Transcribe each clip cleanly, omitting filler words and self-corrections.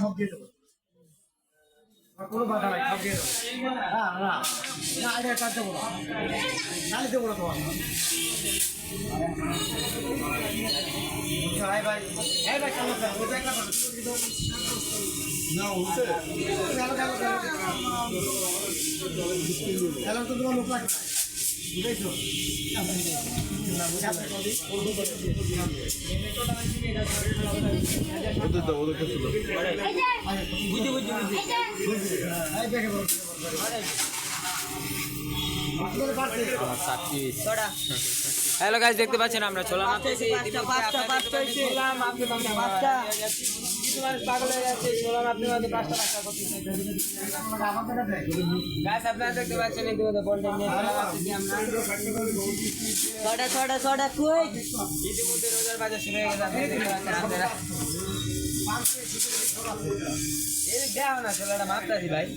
সব দিয়ে দেবো কোনো বাধা নাই সব দিয়ে দেবো না না না এটা কাজ দেবো না গাড়ি দেবো না তোমার ভাই ভাই এই ভাই কেন ওটা একটা না উঠছে হ্যালো তো তোমার লোক লাগবে বুঝেছো হ্যালো গাইস, দেখতে পাচ্ছেন আমরা ছোলা মারতেছি। পাগল হয়ে যাচ্ছে, ছোলা মারতে মারতে পাঁচটা করতেছি। গাইস আপনারা দেখতে পাচ্ছেন ইতিমধ্যে কন্টেন্ট নিয়ে ছোলা মারতেছি আমরা। ইতিমধ্যে রোজার বাজার শুরু হয়ে গেছে, আপনারা দেখতে পাচ্ছেন আপনারা। এই দেখো না ছোলাটা মারতেছি ভাই।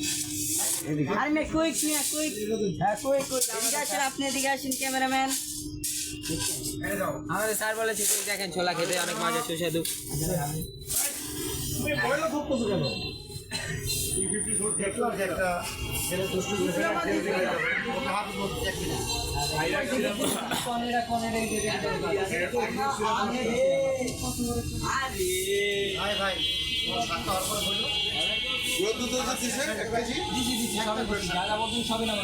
ক্যামেরাম্যান আমাদের স্যার বলেছে দেখেন ছোলা খেতে অনেক মজা সুস্বাদু। দেখলাম যে একটা ছেলে দুষ্টু ভাই ভাই সাতটা হওয়ার পরে বললো সবই না